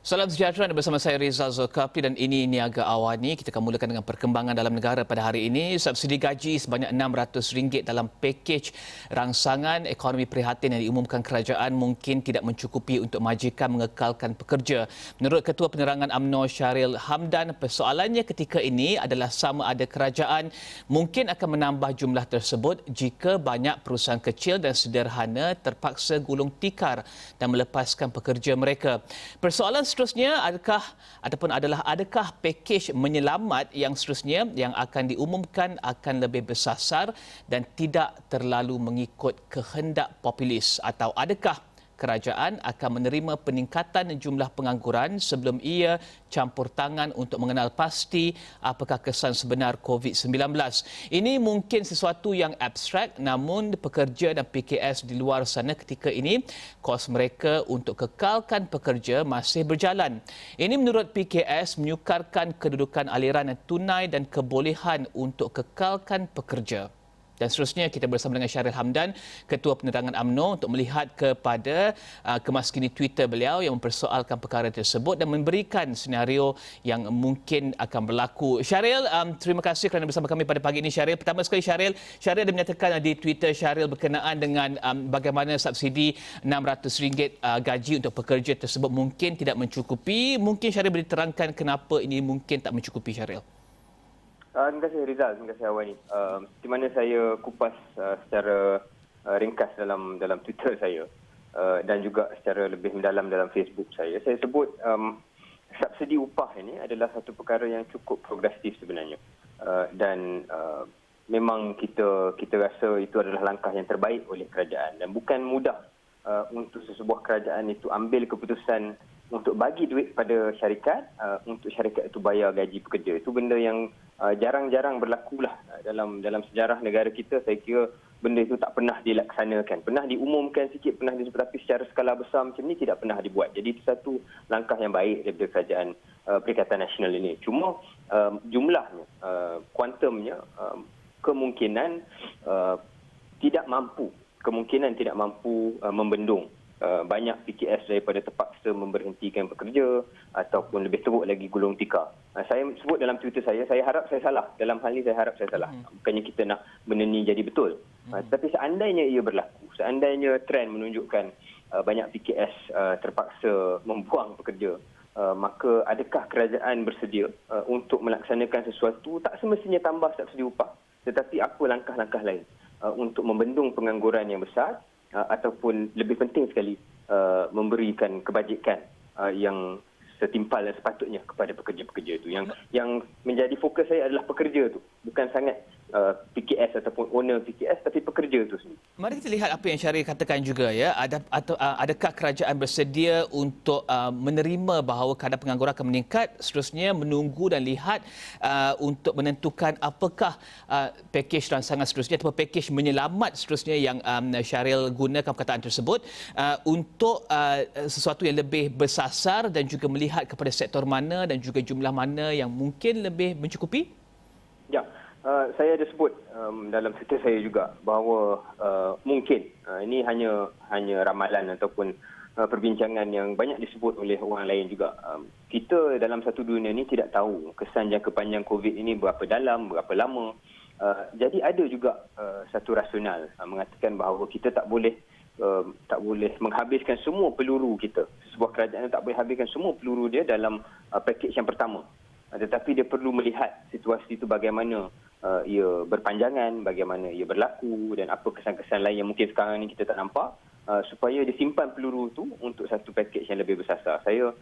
Salam sejahtera, anda bersama saya Rizal Zulkafli dan ini Niaga Awani. Kita akan mulakan dengan perkembangan dalam negara pada hari ini. Subsidi gaji sebanyak RM600 dalam pakej rangsangan ekonomi prihatin yang diumumkan kerajaan mungkin tidak mencukupi untuk majikan mengekalkan pekerja. Menurut Ketua Penerangan UMNO Syahril Hamdan, persoalannya ketika ini adalah sama ada kerajaan mungkin akan menambah jumlah tersebut jika banyak perusahaan kecil dan sederhana terpaksa gulung tikar dan melepaskan pekerja mereka. Persoalan seterusnya adakah pakej menyelamat yang seterusnya yang akan diumumkan akan lebih bersasar dan tidak terlalu mengikut kehendak populis, atau adakah kerajaan akan menerima peningkatan jumlah pengangguran sebelum ia campur tangan untuk mengenal pasti apakah kesan sebenar COVID-19. Ini mungkin sesuatu yang abstrak, namun pekerja dan PKS di luar sana ketika ini kos mereka untuk kekalkan pekerja masih berjalan. Ini menurut PKS menyukarkan kedudukan aliran tunai dan kebolehan untuk kekalkan pekerja. Dan seterusnya kita bersama dengan Syahril Hamdan, Ketua Penerangan UMNO, untuk melihat kepada kemaskini Twitter beliau yang mempersoalkan perkara tersebut dan memberikan senario yang mungkin akan berlaku. Syahril, terima kasih kerana bersama kami pada pagi ini, Syahril. Pertama sekali, Syahril ada menyatakan di Twitter Syahril berkenaan dengan bagaimana subsidi RM600 gaji untuk pekerja tersebut mungkin tidak mencukupi. Mungkin Syahril boleh terangkan kenapa ini mungkin tak mencukupi, Syahril? Terima kasih Rizal, terima kasih Awani. Di mana saya kupas secara ringkas dalam Twitter saya dan juga secara lebih mendalam dalam Facebook saya. Saya sebut subsidi upah ini adalah satu perkara yang cukup progresif sebenarnya. Dan memang kita rasa itu adalah langkah yang terbaik oleh kerajaan, dan bukan mudah untuk sesebuah kerajaan itu ambil keputusan untuk bagi duit pada syarikat, untuk syarikat itu bayar gaji pekerja. Itu benda yang jarang-jarang berlakulah dalam sejarah negara kita. Saya kira benda itu tak pernah dilaksanakan. Pernah diumumkan sikit, pernah disebut, tapi secara skala besar macam ni tidak pernah dibuat. Jadi itu satu langkah yang baik daripada kerajaan Perikatan Nasional ini. Cuma jumlahnya, kuantumnya, kemungkinan tidak mampu membendung banyak PKS daripada terpaksa memberhentikan pekerja ataupun lebih teruk lagi gulung tikar. Saya sebut dalam Twitter saya harap saya salah. Dalam hal ini saya harap saya salah. Bukannya kita nak benda ni jadi betul. Tapi seandainya ia berlaku, seandainya trend menunjukkan banyak PKS terpaksa membuang pekerja, maka adakah kerajaan bersedia untuk melaksanakan sesuatu, tak semestinya tambah subsidi upah, tetapi apa langkah-langkah lain untuk membendung pengangguran yang besar, ataupun lebih penting sekali memberikan kebajikan yang setimpal dan sepatutnya kepada pekerja-pekerja itu. Yang menjadi fokus saya adalah pekerja itu, bukan sangat PKS ataupun owner PKS, tapi pekerja itu sendiri. Mari kita lihat apa yang Syahril katakan juga, ya. Adakah kerajaan bersedia untuk menerima bahawa kadar pengangguran akan meningkat, seterusnya menunggu dan lihat untuk menentukan apakah pakej rangsangan seterusnya atau pakej menyelamat seterusnya yang Syahril gunakan perkataan tersebut untuk sesuatu yang lebih bersasar dan juga melihat kepada sektor mana dan juga jumlah mana yang mungkin lebih mencukupi? Ya. Saya ada sebut dalam Twitter saya juga bahawa mungkin ini hanya ramalan ataupun perbincangan yang banyak disebut oleh orang lain juga. Kita dalam satu dunia ini tidak tahu kesan jangka panjang COVID ini berapa dalam, berapa lama. Jadi ada juga satu rasional mengatakan bahawa kita tak boleh menghabiskan semua peluru kita. Sebuah kerajaan tak boleh habiskan semua peluru dia dalam pakej yang pertama. Tetapi dia perlu melihat situasi itu bagaimana ia berpanjangan, bagaimana ia berlaku dan apa kesan-kesan lain yang mungkin sekarang ni kita tak nampak, supaya disimpan peluru itu untuk satu pakej yang lebih bersasar. Saya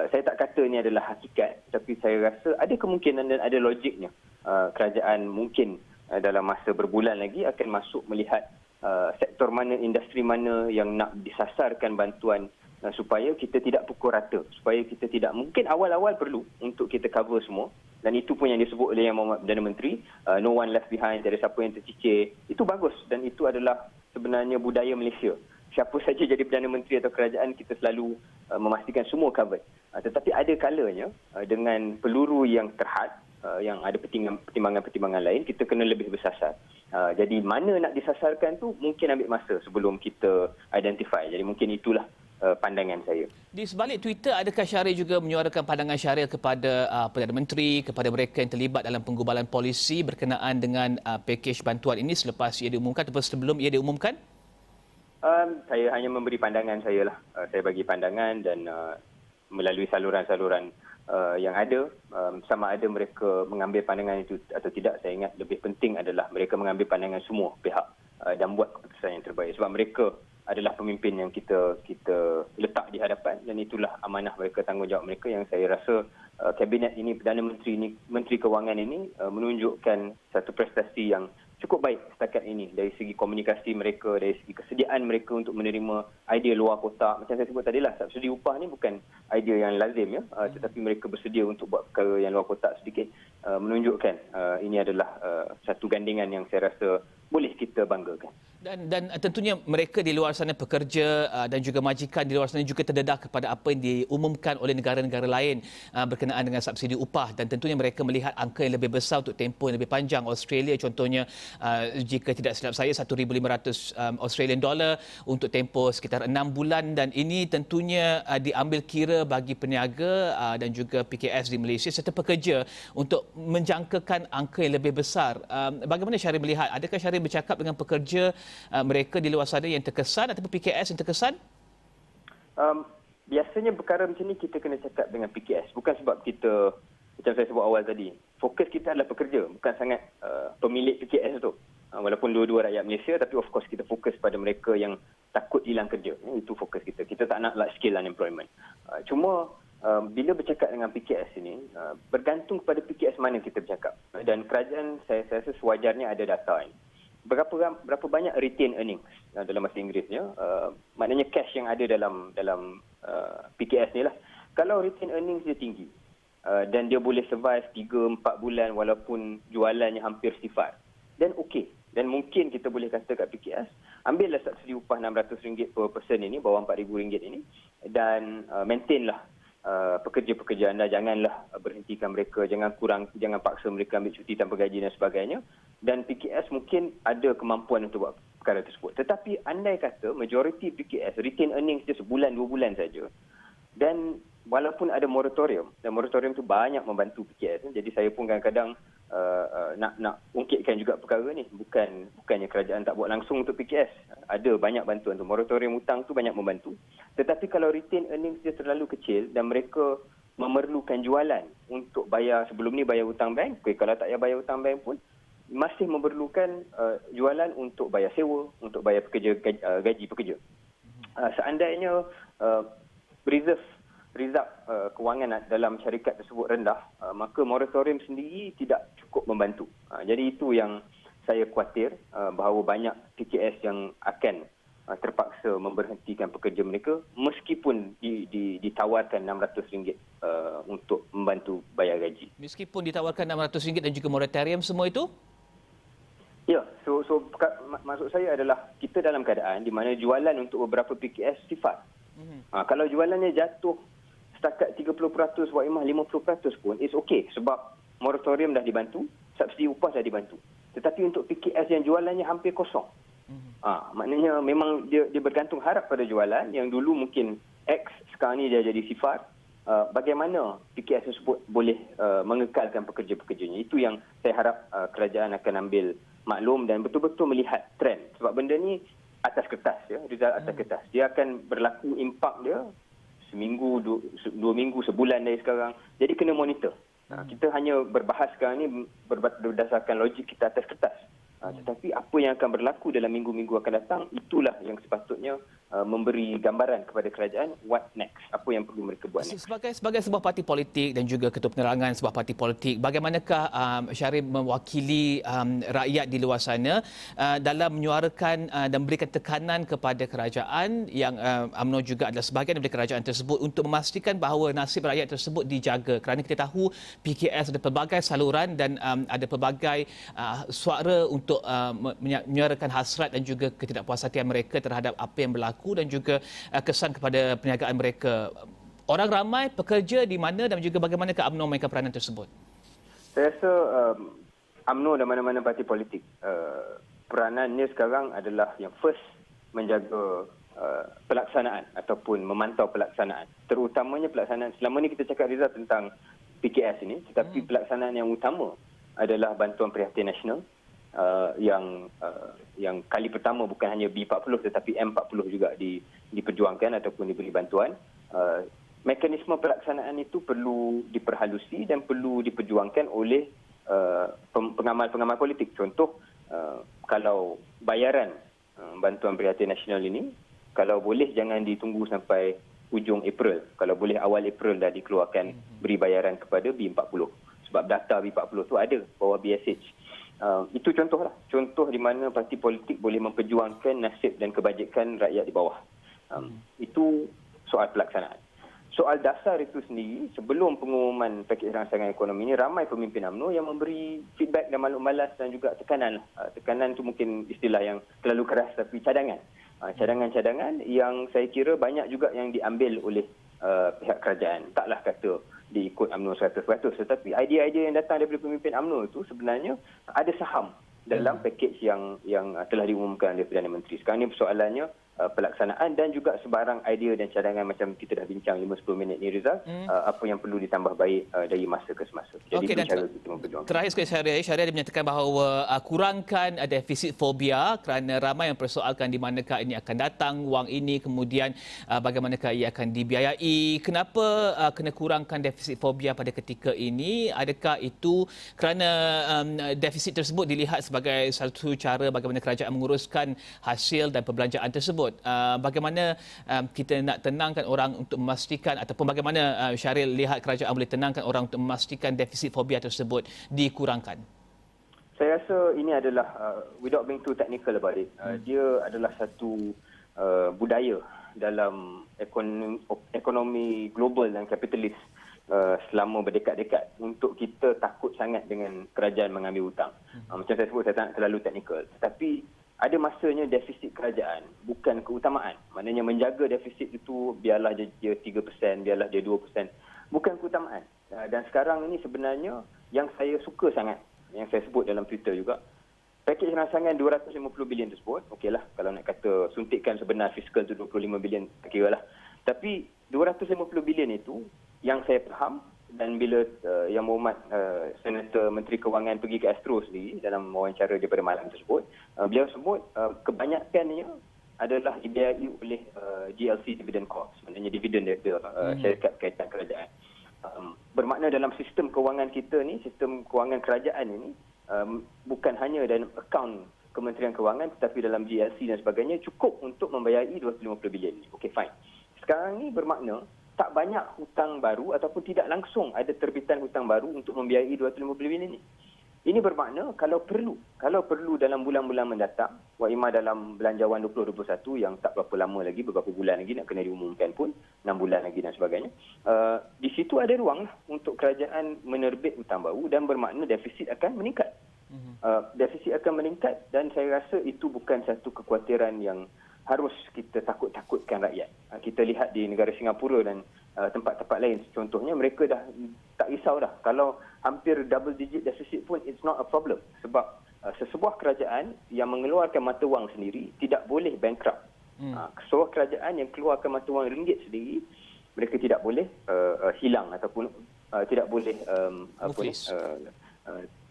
tak kata ini adalah hakikat, tapi saya rasa ada kemungkinan dan ada logiknya kerajaan mungkin dalam masa berbulan lagi akan masuk melihat sektor mana, industri mana yang nak disasarkan bantuan, supaya kita tidak pukul rata, supaya kita tidak, mungkin awal-awal perlu untuk kita cover semua, dan itu pun yang disebut oleh Yang Berhormat Perdana Menteri, no one left behind, tiada siapa yang tercicir. Itu bagus dan itu adalah sebenarnya budaya Malaysia. Siapa saja jadi Perdana Menteri atau kerajaan, kita selalu memastikan semua covered. Tetapi ada kalanya dengan peluru yang terhad, yang ada pertimbangan-pertimbangan lain, kita kena lebih bersasar. Jadi mana nak disasarkan tu mungkin ambil masa sebelum kita identify. Jadi mungkin itulah pandangan saya. Di sebalik Twitter, adakah Syahrir juga menyuarakan pandangan Syahrir kepada Perdana Menteri, kepada mereka yang terlibat dalam penggubalan polisi berkenaan dengan pakej bantuan ini selepas ia diumumkan ataupun sebelum ia diumumkan? Saya hanya memberi pandangan saya lah. Saya bagi pandangan dan melalui saluran-saluran yang ada, sama ada mereka mengambil pandangan itu atau tidak, saya ingat lebih penting adalah mereka mengambil pandangan semua pihak dan buat keputusan yang terbaik. Sebab mereka adalah pemimpin yang kita letak di hadapan dan itulah amanah mereka, tanggungjawab mereka yang saya rasa kabinet ini, Perdana Menteri ini, Menteri Kewangan ini menunjukkan satu prestasi yang cukup baik setakat ini dari segi komunikasi mereka, dari segi kesediaan mereka untuk menerima idea luar kotak. Macam saya sebut tadi lah, subsidi upah ni bukan idea yang lazim ya, tetapi mereka bersedia untuk buat perkara yang luar kotak sedikit, menunjukkan ini adalah satu gandingan yang saya rasa boleh kita banggakan. Dan tentunya mereka di luar sana, pekerja dan juga majikan di luar sana juga terdedah kepada apa yang diumumkan oleh negara-negara lain berkenaan dengan subsidi upah, dan tentunya mereka melihat angka yang lebih besar untuk tempoh yang lebih panjang. Australia contohnya, jika tidak silap saya, 1,500 Australian dollar untuk tempoh sekitar 6 bulan, dan ini tentunya diambil kira bagi peniaga dan juga PKS di Malaysia serta pekerja untuk menjangkakan angka yang lebih besar. Bagaimana Syahrir melihat? Adakah Syahrir bercakap dengan pekerja mereka di luar sana yang terkesan ataupun PKS yang terkesan? Biasanya perkara macam ni kita kena cakap dengan PKS. Bukan sebab kita, macam saya sebut awal tadi, fokus kita adalah pekerja, bukan sangat pemilik PKS tu. Walaupun dua-dua rakyat Malaysia, tapi of course kita fokus pada mereka yang takut hilang kerja. Itu fokus kita. Kita tak nak large scale unemployment. Cuma bila bercakap dengan PKS ini, bergantung kepada PKS mana kita bercakap. Dan kerajaan, saya rasa sewajarnya ada data ini. Berapa banyak retain earnings dalam bahasa Inggerisnya, maknanya cash yang ada dalam PKS ni lah. Kalau retain earnings dia tinggi dan dia boleh survive 3-4 bulan walaupun jualannya hampir sifar, dan okey. Dan mungkin kita boleh kata kat PKS, ambillah subsidi upah RM600 per person ini, bawah RM4,000 ini, dan maintainlah pekerja-pekerja anda, janganlah berhentikan mereka, jangan paksa mereka ambil cuti tanpa gaji dan sebagainya. Dan PKS mungkin ada kemampuan untuk buat perkara tersebut. Tetapi andai kata majoriti PKS retain earnings dia sebulan 2 bulan saja, dan walaupun ada moratorium, dan moratorium itu banyak membantu PKS, jadi saya pun kadang-kadang nak ungkitkan juga perkara ni, bukannya kerajaan tak buat langsung untuk PKS, ada banyak bantuan tu, moratorium hutang tu banyak membantu. Tetapi kalau retain earnings dia terlalu kecil dan mereka memerlukan jualan untuk bayar, sebelum ni bayar hutang bank, kalau tak payah bayar hutang bank pun masih memerlukan jualan untuk bayar sewa, untuk bayar gaji pekerja. Seandainya reserve kewangan dalam syarikat tersebut rendah, maka moratorium sendiri tidak cukup membantu. Jadi itu yang saya khawatir, bahawa banyak PKS yang akan terpaksa memberhentikan pekerja mereka meskipun ditawarkan RM600 untuk membantu bayar gaji. Meskipun ditawarkan RM600 dan juga moratorium semua itu? Ya, so maksud saya adalah kita dalam keadaan di mana jualan untuk beberapa PKS sifar. Kalau jualannya jatuh setakat 30%, wa'imah 50% pun, it's okay sebab moratorium dah dibantu, subsidi upah dah dibantu. Tetapi untuk PKS yang jualannya hampir kosong, maknanya memang dia bergantung harap pada jualan yang dulu mungkin X, sekarang ni dia jadi sifar. Bagaimana PKS tersebut boleh mengekalkan pekerja-pekerjanya? Itu yang saya harap kerajaan akan ambil maklum dan betul-betul melihat trend. Sebab benda ni atas kertas, ya, result atas kertas. Dia akan berlaku impak dia seminggu, 2 minggu, sebulan dari sekarang. Jadi kena monitor. Kita hanya berbahas sekarang ni berdasarkan logik kita atas kertas. Tetapi apa yang akan berlaku dalam minggu-minggu akan datang, itulah yang sepatutnya memberi gambaran kepada kerajaan what next, apa yang perlu mereka buat next. Sebagai sebuah parti politik dan juga ketua penerangan sebuah parti politik, bagaimanakah Syahrir mewakili rakyat di luar sana dalam menyuarakan dan memberikan tekanan kepada kerajaan yang UMNO juga adalah sebahagian daripada kerajaan tersebut untuk memastikan bahawa nasib rakyat tersebut dijaga, kerana kita tahu PKS ada pelbagai saluran dan ada pelbagai suara untuk menyuarakan hasrat dan juga ketidakpuas hatian mereka terhadap apa yang berlaku dan juga kesan kepada perniagaan mereka. Orang ramai pekerja di mana dan juga bagaimanakah UMNO mainkan peranan tersebut? Saya rasa UMNO dan mana-mana parti politik, peranannya sekarang adalah yang first menjaga pelaksanaan ataupun memantau pelaksanaan. Terutamanya pelaksanaan, selama ni kita cakap Rizal tentang PKS ini, tetapi pelaksanaan yang utama adalah bantuan prihatin nasional yang kali pertama bukan hanya B40 tetapi M40 juga diperjuangkan ataupun diberi bantuan. Mekanisme pelaksanaan itu perlu diperhalusi dan perlu diperjuangkan oleh pengamal-pengamal politik. Contoh, kalau bayaran bantuan prihatin nasional ini, kalau boleh jangan ditunggu sampai hujung April. Kalau boleh awal April dah dikeluarkan beri bayaran kepada B40. Sebab data B40 tu ada bawah BSH. Itu contohlah. Contoh di mana parti politik boleh memperjuangkan nasib dan kebajikan rakyat di bawah. Itu soal pelaksanaan. Soal dasar itu sendiri, sebelum pengumuman pakej rangsangan ekonomi ini, ramai pemimpin UMNO yang memberi feedback dan maklum balas dan juga tekanan. Tekanan itu mungkin istilah yang terlalu keras, tapi cadangan. Cadangan-cadangan yang saya kira banyak juga yang diambil oleh pihak kerajaan. Taklah kata diikut UMNO 100%, tetapi idea-idea yang datang daripada pemimpin UMNO itu sebenarnya ada saham dalam pakej yang telah diumumkan oleh Perdana Menteri. Sekarang ini persoalannya pelaksanaan dan juga sebarang idea dan cadangan macam kita dah bincang 5-10 minit ni Rizal, apa yang perlu ditambah baik dari masa ke semasa. Jadi Okey, itu dan cara kita memperjuangkan. terakhir sekali Syahrir dia menyatakan bahawa kurangkan defisit fobia kerana ramai yang persoalkan di manakah ini akan datang wang ini, kemudian bagaimanakah ia akan dibiayai. Kenapa kena kurangkan defisit fobia pada ketika ini? Adakah itu kerana defisit tersebut dilihat sebagai satu cara bagaimana kerajaan menguruskan hasil dan perbelanjaan tersebut? Bagaimana kita nak tenangkan orang untuk memastikan, ataupun bagaimana Syahril lihat kerajaan boleh tenangkan orang untuk memastikan defisit fobia tersebut dikurangkan? Saya rasa ini adalah, without being too technical about it, dia adalah satu budaya dalam ekonomi global dan kapitalis selama berdekad-dekad untuk kita takut sangat dengan kerajaan mengambil hutang. Macam saya sebut, saya tak nak terlalu teknikal. Tetapi ada masanya defisit kerajaan bukan keutamaan. Maknanya menjaga defisit itu biarlah dia 3%, biarlah dia 2%. Bukan keutamaan. Dan sekarang ini sebenarnya yang saya suka sangat, yang saya sebut dalam Twitter juga, pakej rangsangan 250 bilion tersebut, okeylah kalau nak kata suntikan sebenar fiskal tu 25 bilion, tak kira lah. Tapi 250 bilion itu yang saya faham, dan bila Yang Berhormat Senator Menteri Kewangan pergi ke Astro sendiri dalam wawancara dia pada malam tersebut, beliau sebut kebanyakannya adalah dibiayai oleh GLC Dividend Corp, maknanya dividen daripada syarikat berkaitan kerajaan. Bermakna dalam sistem kewangan kita ni, sistem kewangan kerajaan ini, bukan hanya dalam akaun Kementerian Kewangan tetapi dalam GLC dan sebagainya cukup untuk membiayai 250 bilion ni. Okey, fine. Sekarang ni bermakna tak banyak hutang baru ataupun tidak langsung ada terbitan hutang baru untuk membiayai 250 bilion ini. Ini bermakna kalau perlu dalam bulan-bulan mendatang, wa imma dalam Belanjawan 2021 yang tak berapa lama lagi, beberapa bulan lagi nak kena diumumkan pun, 6 bulan lagi dan sebagainya. Di situ ada ruang untuk kerajaan menerbit hutang baru dan bermakna defisit akan meningkat. Defisit akan meningkat dan saya rasa itu bukan satu kekhawatiran yang harus kita takut-takutkan rakyat. Kita lihat di negara Singapura dan tempat-tempat lain. Contohnya mereka dah tak risau dah. Kalau hampir double digit deficit pun it's not a problem. Sebab sesebuah kerajaan yang mengeluarkan mata wang sendiri tidak boleh bankrupt. Sebuah kerajaan yang keluarkan mata wang ringgit sendiri, mereka tidak boleh hilang ataupun tidak boleh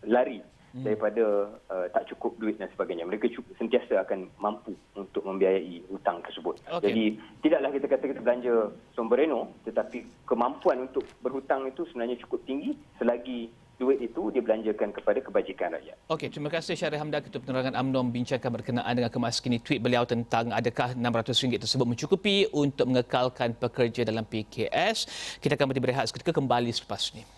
lari daripada tak cukup duit dan sebagainya. Mereka sentiasa akan mampu untuk membiayai hutang tersebut. Okay. Jadi tidaklah kita kata kita belanja sombrero, tetapi kemampuan untuk berhutang itu sebenarnya cukup tinggi selagi duit itu dibelanjakan kepada kebajikan rakyat. Okey, terima kasih Syahrir Hamdan, Ketua Penerangan UMNO, membincangkan berkenaan dengan kemaskini tweet beliau tentang adakah RM600 tersebut mencukupi untuk mengekalkan pekerja dalam PKS. Kita akan berehat seketika, kembali selepas ini.